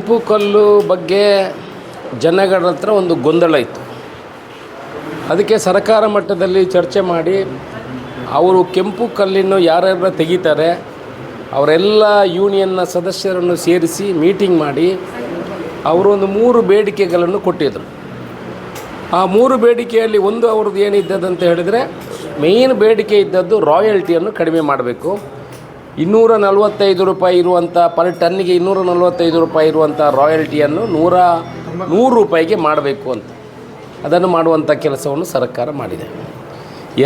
ಕೆಂಪು ಕಲ್ಲು ಬಗ್ಗೆ ಜನಗಳ ಹತ್ರ ಒಂದು ಗೊಂದಲ ಇತ್ತು. ಅದಕ್ಕೆ ಸರ್ಕಾರ ಮಟ್ಟದಲ್ಲಿ ಚರ್ಚೆ ಮಾಡಿ ಅವರು ಕೆಂಪು ಕಲ್ಲನ್ನು ಯಾರ್ಯಾರು ತೆಗಿತಾರೆ ಅವರೆಲ್ಲ ಯೂನಿಯನ್ನ ಸದಸ್ಯರನ್ನು ಸೇರಿಸಿ ಮೀಟಿಂಗ್ ಮಾಡಿ ಅವರು ಒಂದು 3 ಬೇಡಿಕೆಗಳನ್ನು ಕೊಟ್ಟಿದ್ದರು. ಆ 3 ಬೇಡಿಕೆಯಲ್ಲಿ ಒಂದು ಅವ್ರದ್ದು ಏನಿದ್ದದಂತ ಹೇಳಿದರೆ, ಮೇಯ್ನ್ ಬೇಡಿಕೆ ಇದ್ದದ್ದು ರಾಯಲ್ಟಿಯನ್ನು ಕಡಿಮೆ ಮಾಡಬೇಕು. 245 ರೂಪಾಯಿ ಇರುವಂಥ ಪರ್ ಟನ್ನಿಗೆ 245 ರೂಪಾಯಿ ಇರುವಂಥ ರಾಯಲ್ಟಿಯನ್ನು 100 ರೂಪಾಯಿಗೆ ಮಾಡಬೇಕು ಅಂತ. ಅದನ್ನು ಮಾಡುವಂಥ ಕೆಲಸವನ್ನು ಸರ್ಕಾರ ಮಾಡಿದೆ.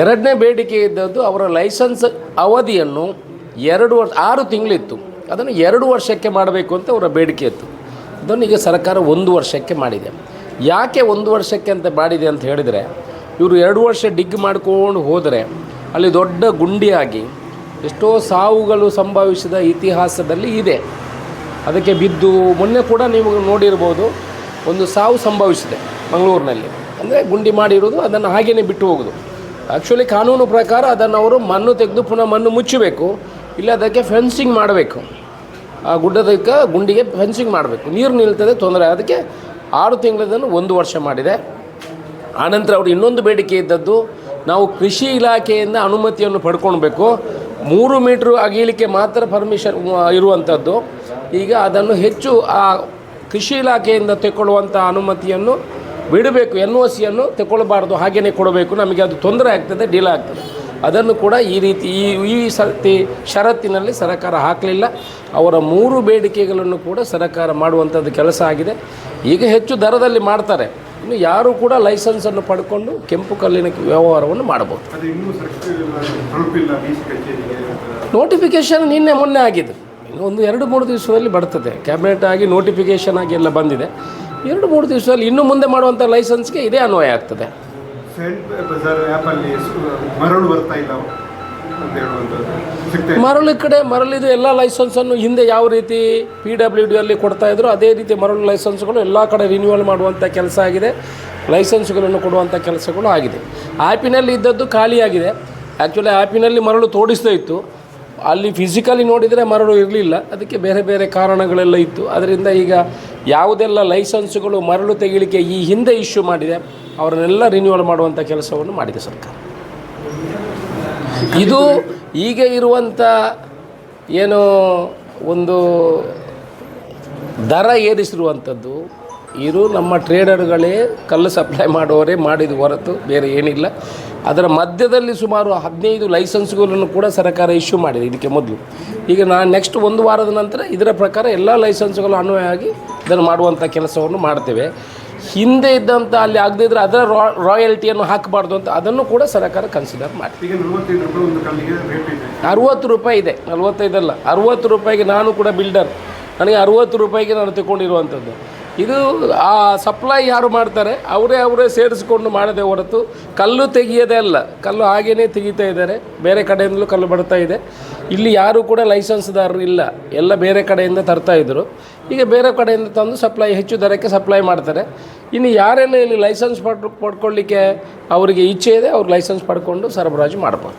ಎರಡನೇ ಬೇಡಿಕೆ ಇದ್ದದ್ದು ಅವರ ಲೈಸೆನ್ಸ್ ಅವಧಿಯನ್ನು 6 ತಿಂಗಳಿತ್ತು, ಅದನ್ನು 2 ವರ್ಷಕ್ಕೆ ಮಾಡಬೇಕು ಅಂತ ಅವರ ಬೇಡಿಕೆ ಇತ್ತು. ಅದನ್ನು ಈಗ ಸರ್ಕಾರ 1 ವರ್ಷಕ್ಕೆ ಮಾಡಿದೆ. ಯಾಕೆ 1 ವರ್ಷಕ್ಕೆ ಅಂತ ಮಾಡಿದೆ ಅಂತ ಹೇಳಿದರೆ, ಇವರು 2 ವರ್ಷ ಡಿಗ್ ಮಾಡ್ಕೊಂಡು ಹೋದರೆ ಅಲ್ಲಿ ದೊಡ್ಡ ಗುಂಡಿಯಾಗಿ ಎಷ್ಟೋ ಸಾವುಗಳು ಸಂಭವಿಸಿದ ಇತಿಹಾಸದಲ್ಲಿ ಇದೆ. ಅದಕ್ಕೆ ಬಿದ್ದು ಮೊನ್ನೆ ಕೂಡ ನೀವು ನೋಡಿರ್ಬೋದು, ಒಂದು ಸಾವು ಸಂಭವಿಸಿದೆ ಮಂಗಳೂರಿನಲ್ಲಿ. ಅಂದರೆ ಗುಂಡಿ ಮಾಡಿರೋದು, ಅದನ್ನು ಹಾಗೇ ಬಿಟ್ಟು ಹೋಗೋದು. ಆ್ಯಕ್ಚುಲಿ ಕಾನೂನು ಪ್ರಕಾರ ಅದನ್ನು ಅವರು ಮಣ್ಣು ತೆಗೆದು ಪುನಃ ಮಣ್ಣು ಮುಚ್ಚಬೇಕು, ಇಲ್ಲ ಅದಕ್ಕೆ ಫೆನ್ಸಿಂಗ್ ಮಾಡಬೇಕು. ಆ ಗುಂಡಿಗೆ ಫೆನ್ಸಿಂಗ್ ಮಾಡಬೇಕು, ನೀರು ನಿಲ್ತದೆ, ತೊಂದರೆ. ಅದಕ್ಕೆ 6 ತಿಂಗಳದನ್ನು 1 ವರ್ಷ ಮಾಡಿದೆ. ಆನಂತರ ಅವರು ಇನ್ನೊಂದು ಬೇಡಿಕೆ ಇದ್ದದ್ದು, ನಾವು ಕೃಷಿ ಇಲಾಖೆಯಿಂದ ಅನುಮತಿಯನ್ನು ಪಡ್ಕೊಳ್ಬೇಕು. 3 ಮೀಟ್ರ್ ಅಗೀಲಿಕ್ಕೆ ಮಾತ್ರ ಪರ್ಮಿಷನ್ ಇರುವಂಥದ್ದು. ಈಗ ಅದನ್ನು ಹೆಚ್ಚು ಆ ಕೃಷಿ ಇಲಾಖೆಯಿಂದ ತೆಗೊಳ್ಳುವಂಥ ಅನುಮತಿಯನ್ನು ಬಿಡಬೇಕು, NOCಯನ್ನು ತೆಗೊಳ್ಬಾರ್ದು, ಹಾಗೆಯೇ ಕೊಡಬೇಕು. ನಮಗೆ ಅದು ತೊಂದರೆ ಆಗ್ತದೆ, ಡಿಲೇ ಆಗ್ತದೆ. ಅದನ್ನು ಕೂಡ ಈ ರೀತಿ ಈ ಷರತ್ತಿನಲ್ಲಿ ಸರ್ಕಾರ ಹಾಕಲಿಲ್ಲ. ಅವರ 3 ಬೇಡಿಕೆಗಳನ್ನು ಕೂಡ ಸರ್ಕಾರ ಮಾಡುವಂಥದ್ದು ಕೆಲಸ ಆಗಿದೆ. ಈಗ ಹೆಚ್ಚು ದರದಲ್ಲಿ ಮಾಡ್ತಾರೆ. ಇನ್ನು ಯಾರು ಕೂಡ ಲೈಸೆನ್ಸನ್ನು ಪಡ್ಕೊಂಡು ಕೆಂಪು ಕಲ್ಲಿನ ವ್ಯವಹಾರವನ್ನು ಮಾಡಬಹುದು. ನೋಟಿಫಿಕೇಷನ್ ನಿನ್ನೆ ಮೊನ್ನೆ ಆಗಿದೆ. ಇನ್ನು ಒಂದು 2-3 ದಿವಸದಲ್ಲಿ ಬರ್ತದೆ. ಕ್ಯಾಬಿನೆಟ್ ಆಗಿ ನೋಟಿಫಿಕೇಷನ್ ಆಗಿ ಎಲ್ಲ ಬಂದಿದೆ. 2-3 ದಿವಸದಲ್ಲಿ ಇನ್ನು ಮುಂದೆ ಮಾಡುವಂಥ ಲೈಸೆನ್ಸ್ಗೆ ಇದೇ ಅನ್ವಯ ಆಗ್ತದೆ. ಮರಳು ಕಡೆ ಮರಳಿದು ಎಲ್ಲ ಲೈಸೆನ್ಸನ್ನು ಹಿಂದೆ ಯಾವ ರೀತಿ PWD ಅಲ್ಲಿ ಕೊಡ್ತಾಯಿದ್ರು, ಅದೇ ರೀತಿ ಮರಳು ಲೈಸೆನ್ಸ್ಗಳು ಎಲ್ಲ ಕಡೆ ರಿನ್ಯೂವಲ್ ಮಾಡುವಂಥ ಕೆಲಸ ಆಗಿದೆ. ಲೈಸೆನ್ಸ್ಗಳನ್ನು ಕೊಡುವಂಥ ಕೆಲಸಗಳು ಆಗಿದೆ. ಆ್ಯಪಿನಲ್ಲಿ ಇದ್ದದ್ದು ಖಾಲಿಯಾಗಿದೆ. ಆ್ಯಕ್ಚುಲಿ ಆ್ಯಪಿನಲ್ಲಿ ಮರಳು ತೋಡಿಸ್ತಾ ಇತ್ತು, ಅಲ್ಲಿ ಫಿಸಿಕಲಿ ನೋಡಿದರೆ ಮರಳು ಇರಲಿಲ್ಲ. ಅದಕ್ಕೆ ಬೇರೆ ಬೇರೆ ಕಾರಣಗಳೆಲ್ಲ ಇತ್ತು. ಅದರಿಂದ ಈಗ ಯಾವುದೆಲ್ಲ ಲೈಸೆನ್ಸ್ಗಳು ಮರಳು ತೆಗಿಲಿಕ್ಕೆ ಈ ಹಿಂದೆ ಇಶ್ಯೂ ಮಾಡಿದೆ, ಅವರನ್ನೆಲ್ಲ ರಿನ್ಯೂವಲ್ ಮಾಡುವಂಥ ಕೆಲಸವನ್ನು ಮಾಡಿದೆ ಸರ್ಕಾರ. ಇದು ಈಗ ಇರುವಂಥ ಏನು ಒಂದು ದರ ಏರಿಸಿರುವಂಥದ್ದು, ಇದು ನಮ್ಮ ಟ್ರೇಡರ್ಗಳೇ, ಕಲ್ಲು ಸಪ್ಲೈ ಮಾಡುವವರೇ ಮಾಡಿದ ಹೊರತು ಬೇರೆ ಏನಿಲ್ಲ. ಅದರ ಮಧ್ಯದಲ್ಲಿ ಸುಮಾರು 15 ಲೈಸೆನ್ಸ್ಗಳನ್ನು ಕೂಡ ಸರ್ಕಾರ ಇಶ್ಯೂ ಮಾಡಿದೆ ಇದಕ್ಕೆ ಮೊದಲು. ಈಗ ನೆಕ್ಸ್ಟ್ 1 ವಾರದ ನಂತರ ಇದರ ಪ್ರಕಾರ ಎಲ್ಲ ಲೈಸೆನ್ಸ್ಗಳು ಅನ್ವಯ ಆಗಿ ಇದನ್ನು ಮಾಡುವಂಥ ಕೆಲಸವನ್ನು ಮಾಡ್ತೇವೆ. ಹಿಂದೆ ಇದ್ದಂಥ ಅಲ್ಲಿ ಆಗದಿದ್ದರೆ ಅದರ ರಾಯಲ್ಟಿಯನ್ನು ಹಾಕಬಾರ್ದು ಅಂತ ಅದನ್ನು ಕೂಡ ಸರ್ಕಾರ ಕನ್ಸಿಡರ್ ಮಾಡಿ. 60 ರೂಪಾಯಿ ಇದೆ, 45 ಅಲ್ಲ, 60 ರೂಪಾಯಿಗೆ. ನಾನು ಕೂಡ ಬಿಲ್ಡರ್, ನನಗೆ 60 ರೂಪಾಯಿಗೆ ನಾನು ತಗೊಂಡಿರುವಂಥದ್ದು. ಇದು ಆ ಸಪ್ಲೈ ಯಾರು ಮಾಡ್ತಾರೆ ಅವರೇ ಸೇರಿಸ್ಕೊಂಡು ಮಾಡದೆ ಹೊರತು ಕಲ್ಲು ತೆಗಿಯೋದೇ ಅಲ್ಲ. ಕಲ್ಲು ಹಾಗೇ ತೆಗಿತಾ ಇದ್ದಾರೆ, ಬೇರೆ ಕಡೆಯಿಂದಲೂ ಕಲ್ಲು ಬರ್ತಾ ಇದೆ. ಇಲ್ಲಿ ಯಾರು ಕೂಡ ಲೈಸೆನ್ಸ್ದಾರರು ಇಲ್ಲ, ಎಲ್ಲ ಬೇರೆ ಕಡೆಯಿಂದ ತರ್ತಾಯಿದ್ರು. ಈಗ ಬೇರೆ ಕಡೆಯಿಂದ ತಂದು ಸಪ್ಲೈ ಹೆಚ್ಚು ದರಕ್ಕೆ ಸಪ್ಲೈ ಮಾಡ್ತಾರೆ. ಇನ್ನು ಯಾರೆಲ್ಲ ಇಲ್ಲಿ ಲೈಸೆನ್ಸ್ ಪಡ್ಕೊಳ್ಳಿಕ್ಕೆ ಅವರಿಗೆ ಇಚ್ಛೆ ಇದೆ, ಅವ್ರು ಲೈಸೆನ್ಸ್ ಪಡ್ಕೊಂಡು ಸರಬರಾಜು ಮಾಡ್ಬೋದು.